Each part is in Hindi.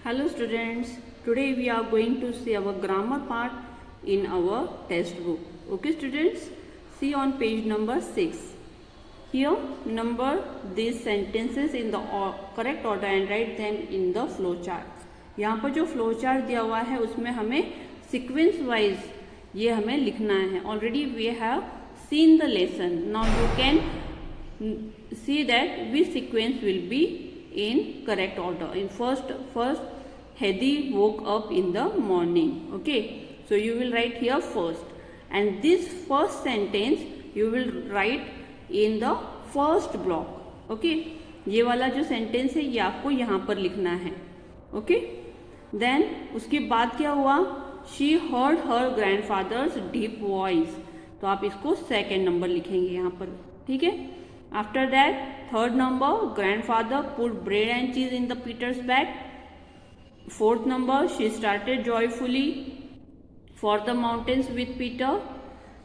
Hello students, today we are going to see our grammar part in our textbook. Okay students, see on page number 6. Here number these sentences in the correct order and write them in the flow chart. यहाँ पर जो flow chart दिया हुआ है उसमें हमें sequence wise ये हमें लिखना है. Already we have seen the lesson. Now you can see that which sequence will be in correct order. In first Hedy woke up in the morning. Okay, so you will write here first, and this first sentence you will write in the first block. Okay, ये वाला जो sentence है ये आपको यहाँ पर लिखना है. Okay, then उसके बाद क्या हुआ? She heard her grandfather's deep voice. तो आप इसको second number लिखेंगे यहाँ पर. ठीक है. After that, third number, grandfather put bread and cheese in the Peter's bag. Fourth number, she started joyfully for the mountains with Peter.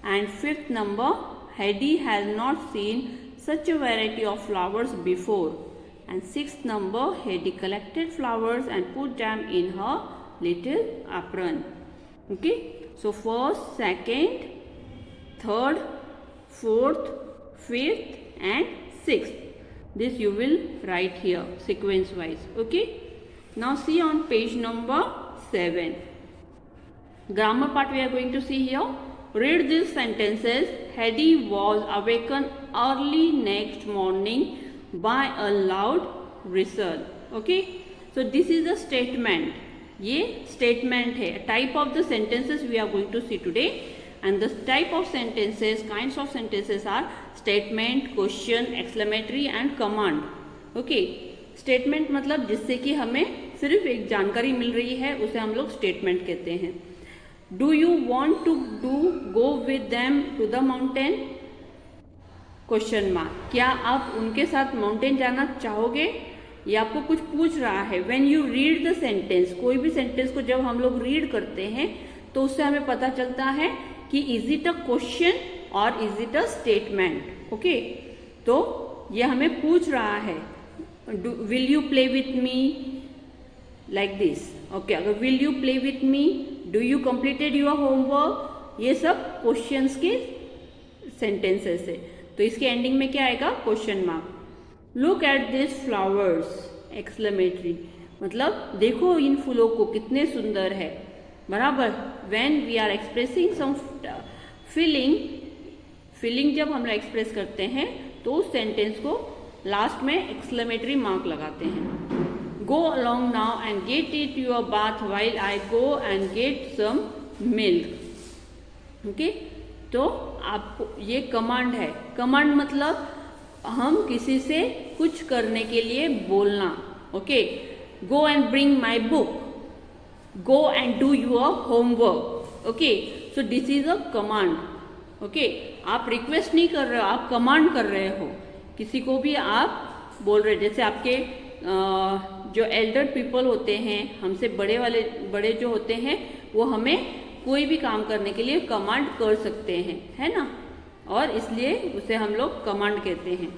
And fifth number, Hedy has not seen such a variety of flowers before. And sixth number, Hedy collected flowers and put them in her little apron. Okay, so first, second, third, fourth, fifth and sixth. This you will write here sequence wise. Okay, now see on page number 7. Grammar part we are going to see here. Read these sentences. Hedy was awakened early next morning by a loud whistle. Okay, so this is a statement. ये statement है. Type of the sentences we are going to see today. And the type of sentences, kinds of sentences are statement, question, exclamatory and command. Okay, statement मतलब जिससे कि हमें सिर्फ एक जानकारी मिल रही है उसे हम लोग statement कहते हैं. Do you want to go with them to the mountain? Question mark. क्या आप उनके साथ mountain जाना चाहोगे? ये आपको कुछ पूछ रहा है. When you read the sentence, कोई भी sentence को जब हम लोग read करते हैं तो उससे हमें पता चलता है कि इज इट अ क्वेश्चन और is it a statement. Okay, तो ये हमें पूछ रहा है will you play with me like this. Okay, अगर will you play with me, do you completed your homework, ये सब क्वेश्चंस के सेंटेंसेस है. तो इसके एंडिंग में क्या आएगा? Question mark. Look at this flowers, exclamatory, मतलब देखो इन फूलों को कितने सुंदर है. बराबर. When we are expressing some feeling जब हम लोग एक्सप्रेस करते हैं तो उस सेंटेंस को लास्ट में एक्सक्लेमेटरी मार्क लगाते हैं. Go along now and get it your bath while I go and get some milk. Okay, तो आपको ये कमांड है. कमांड मतलब हम किसी से कुछ करने के लिए बोलना. Okay, go and bring my book. Go and do your homework. Okay, so this is a command. Okay, आप रिक्वेस्ट नहीं कर रहे हो, आप कमांड कर रहे हो. किसी को भी आप बोल रहे, जैसे आपके जो एल्डर पीपल होते हैं, हमसे बड़े जो होते हैं, वो हमें कोई भी काम करने के लिए कमांड कर सकते हैं, है ना. और इसलिए उसे हम लोग कमांड कहते हैं.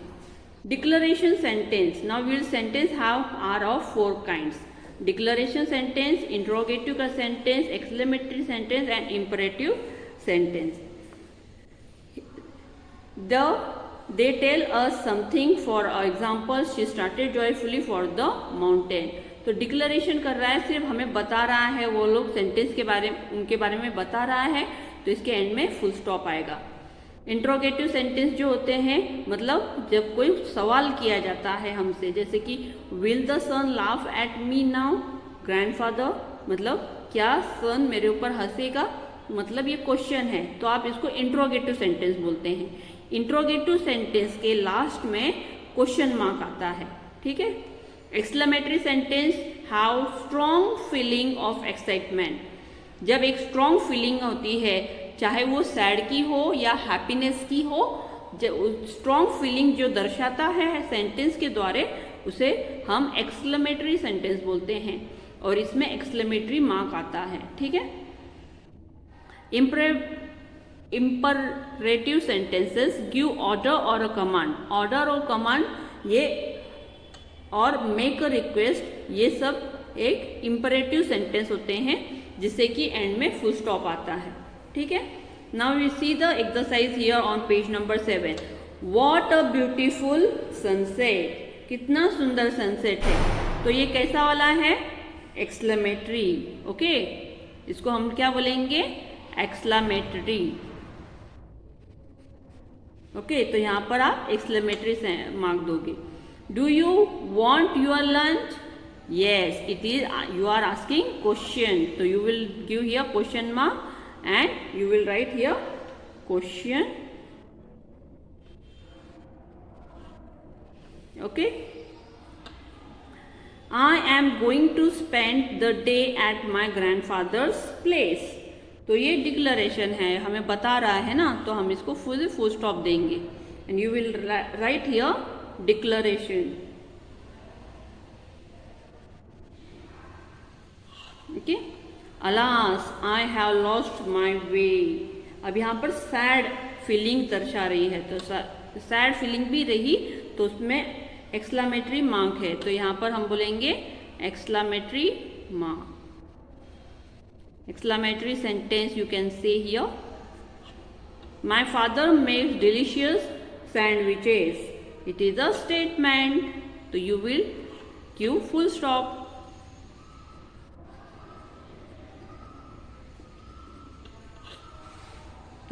Declaration sentence. Now will sentence have are of 4 kinds. Declaration sentence, interrogative sentence, exclamatory sentence and imperative sentence. They tell us something. For example, she started joyfully for the mountain. तो डिक्लेरेशन कर रहा है, सिर्फ हमें बता रहा है, वो लोग सेंटेंस के बारे में, उनके बारे में बता रहा है, तो इसके एंड में फुल स्टॉप आएगा. इंट्रोगेटिव सेंटेंस जो होते हैं, मतलब जब कोई सवाल किया जाता है हमसे, जैसे कि will the son laugh at me now grandfather, मतलब क्या सन मेरे ऊपर हंसेगा, मतलब ये क्वेश्चन है, तो आप इसको इंट्रोगेटिव सेंटेंस बोलते हैं. इंट्रोगेटिव सेंटेंस के लास्ट में क्वेश्चन मार्क आता है. ठीक है. Exclamatory sentence have strong feeling of excitement. जब एक स्ट्रॉन्ग फीलिंग होती है, चाहे वो सैड की हो या हैप्पीनेस की हो, स्ट्रॉन्ग फीलिंग जो दर्शाता है सेंटेंस के द्वारा, उसे हम एक्सक्लेमेटरी सेंटेंस बोलते हैं और इसमें एक्सक्लेमेटरी मार्क आता है. ठीक है. इम्परेटिव सेंटेंसेस गिव ऑर्डर और अ कमांड. ऑर्डर और कमांड ये और मेक अ रिक्वेस्ट, ये सब एक इम्परेटिव सेंटेंस होते हैं जिससे कि एंड में फुल स्टॉप आता है। ठीक है, now we see the exercise here on page number 7। What a beautiful sunset, कितना सुंदर सनसेट है। तो ये कैसा वाला है, एक्सक्लेमेटरी। ओके, इसको हम क्या बोलेंगे, एक्सक्लेमेटरी। ओके, तो यहाँ पर आप एक्सक्लेमेटरी से मार्क दोगे। Do you want your lunch, yes it is, you are asking question, so you will give here question mark and you will write here question. Okay, I am going to spend the day at my grandfather's place. तो ये डिक्लेरेशन है, हमें बता रहा है ना, तो हम इसको फुल स्टॉप देंगे and you will write here declaration. Okay, alas I have lost my way. अब यहाँ पर सैड फीलिंग दर्शा रही है, तो सैड फीलिंग भी रही तो उसमें एक्सक्लेमेटरी मार्क है, तो यहाँ पर हम बोलेंगे exclamatory mark. Exclamatory sentence you can say here, my father makes delicious sandwiches. It is a statement, तो you will give full stop.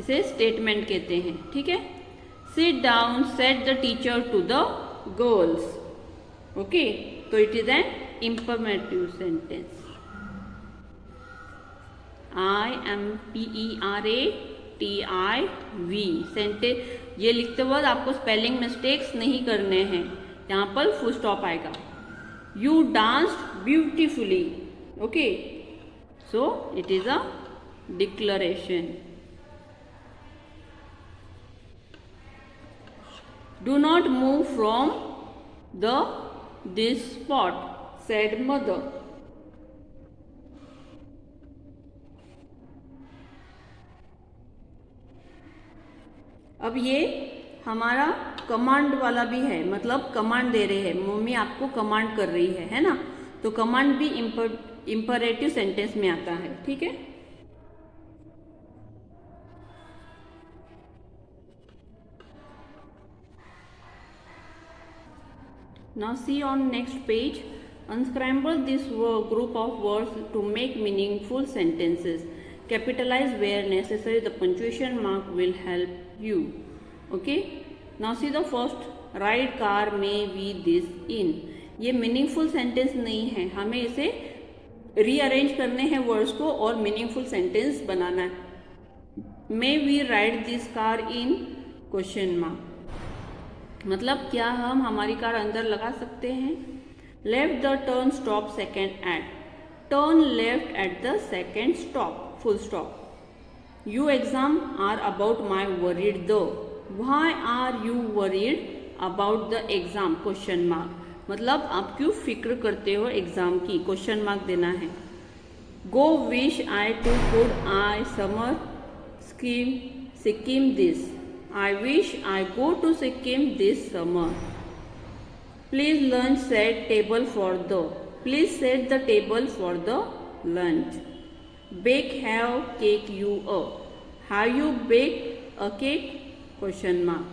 इसे स्टेटमेंट कहते हैं। ठीक है, sit down said the teacher to the girls. Okay, तो it is an informative sentence. IMPERATIV sentence, ये लिखते वक्त आपको स्पेलिंग मिस्टेक्स नहीं करने हैं, यहाँ पर फुल स्टॉप आएगा। You danced beautifully. Okay, so it is a declaration. Do not move from this spot, said mother. अब ये हमारा कमांड वाला भी है, मतलब कमांड दे रहे हैं, मम्मी आपको कमांड कर रही है ना, तो कमांड भी इंपरेटिव सेंटेंस में आता है। ठीक है, now see on next page, unscramble this group of words to make meaningful sentences. Capitalize where necessary, the punctuation mark will help you. Okay, now see the first, ride car may be this in. ये मीनिंगफुल सेंटेंस नहीं है, हमें इसे रीअरेंज करने हैं वर्ड्स को और मीनिंगफुल सेंटेंस बनाना है। May we ride this car in, question mark, मतलब क्या हम हमारी कार अंदर लगा सकते हैं। Left the turn stop second at, turn left at the second stop, full stop. You exam are about my worried the, why are you worried about the exam, question mark, मतलब आप क्यों फिक्र करते हो एग्जाम की, क्वेश्चन मार्क देना है। Go wish I to good I summer Sikkim this, I wish I go to Sikkim this summer. Please lunch set table for the, please set the table for the lunch. Bake have cake you a, have you baked a cake, question mark.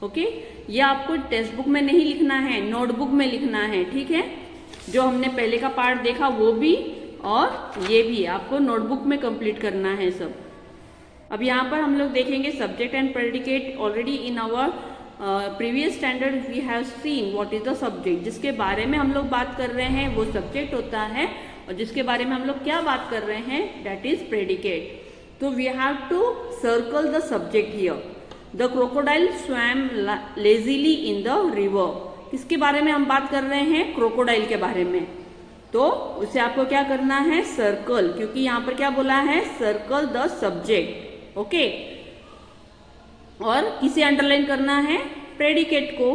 Okay, ये आपको टेक्स्ट बुक में नहीं लिखना है, नोटबुक में लिखना है। ठीक है, जो हमने पहले का पार्ट देखा वो भी और ये भी आपको नोटबुक में कंप्लीट करना है सब। अब यहाँ पर हम लोग देखेंगे subject and predicate. Already in our previous standard we have seen what is the subject, जिसके बारे में हम लोग बात कर रहे हैं वो सब्जेक्ट होता है, और जिसके बारे में हम लोग क्या बात कर रहे हैं दैट इज प्रेडिकेट। तो we have to circle the subject here. The crocodile swam lazily in the river, किसके बारे में हम बात कर रहे हैं, क्रोकोडाइल के बारे में। तो उसे आपको क्या करना है, सर्कल, क्योंकि यहाँ पर क्या बोला है, सर्कल द सब्जेक्ट। ओके, और किसे अंडरलाइन करना है, प्रेडिकेट को।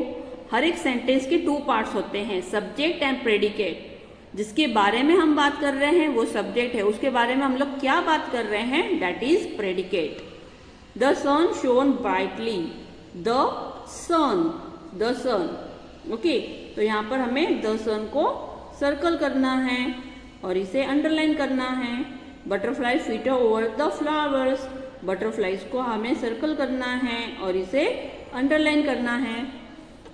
हर एक सेंटेंस के 2 पार्ट्स होते हैं, सब्जेक्ट एंड प्रेडिकेट। जिसके बारे में हम बात कर रहे हैं वो सब्जेक्ट है, उसके बारे में हम लोग क्या बात कर रहे हैं that is predicate. The sun shone brightly, the sun. Okay, तो यहाँ पर हमें द सन को सर्कल करना है। और इसे अंडरलाइन करना है। Butterfly flutter over the flowers, butterflies को हमें सर्कल करना है और इसे अंडरलाइन करना है।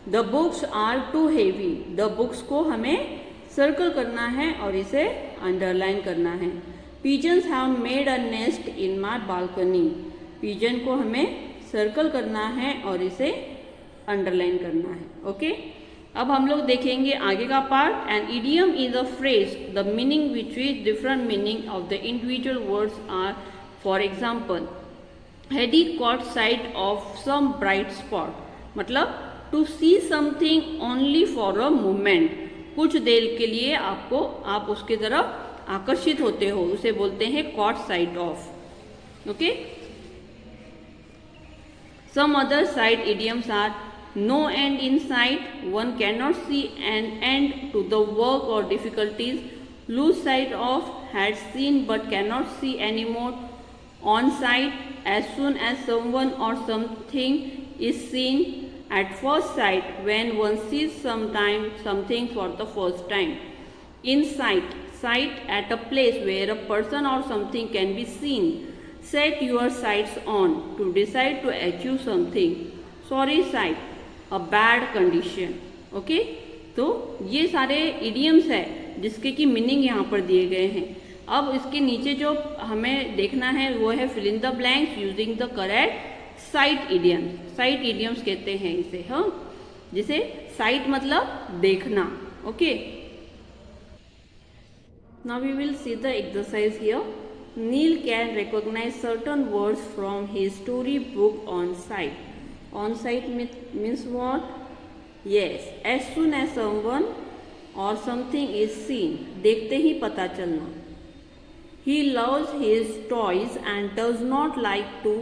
The books are too heavy, the books को हमें सर्कल करना है और इसे अंडरलाइन करना है। Pigeons have made a nest in my balcony, pigeon को हमें सर्कल करना है और इसे अंडरलाइन करना है। ओके, अब हम लोग देखेंगे आगे का part. An idiom is a phrase the meaning which is different meaning of the individual words are, for example Heidi caught sight of some bright spot, मतलब to see something only for a moment, कुछ देर के लिए आप उसके तरफ आकर्षित होते हो, उसे बोलते हैं caught sight of. Okay, some other sight idioms are no end in sight, one cannot see an end to the work or difficulties, lose sight of, had seen but cannot see anymore, on sight, as soon as someone or something is seen, at first sight, when one sees something for the first time, in sight, sight at a place where a person or something can be seen, set your sights on, to decide to achieve something, sorry sight, a bad condition। Okay, तो ये सारे इडियम्स है जिसके की मीनिंग यहाँ पर दिए गए हैं। अब इसके नीचे जो हमें देखना है वो है fill in the blanks using the correct sight idioms. Sight idioms कहते हैं इसे, हाँ, जिसे साइट मतलब देखना। Okay, now we will see the exercise here. Neil can recognize certain words from his storybook on sight. On sight means what? Yes, as soon as someone or something is seen, देखते ही पता चलना। He loves his toys and does not like to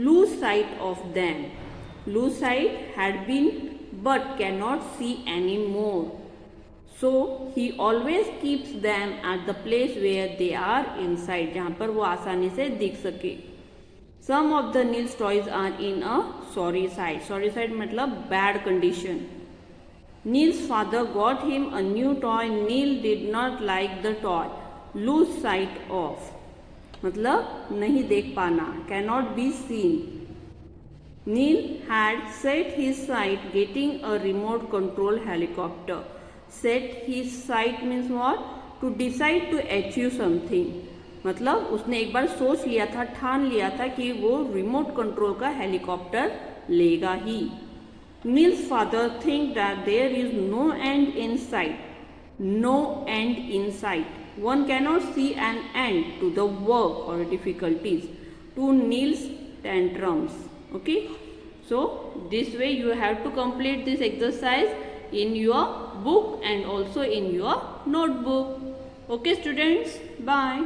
lose sight of them. Lose sight had been but cannot see anymore. So he always keeps them at the place where they are inside, जहाँ पर वो आसानी से दिख सके। Some of the Neil's toys are in a sorry side. Sorry side मतलब bad condition. Neil's father got him a new toy. Neil did not like the toy. Lose sight of मतलब नहीं देख पाना, cannot be seen. Neil had set his sight getting a remote control helicopter. Set his sight means what? To decide to achieve something, मतलब उसने एक बार सोच लिया था, ठान लिया था कि वो रिमोट कंट्रोल का हेलीकॉप्टर लेगा ही। Neil's father think that there is no end in sight. No end in sight. One cannot see an end to the work or difficulties, to Neil's tantrums. Okay, so this way you have to complete this exercise in your book and also in your notebook. Okay students, bye.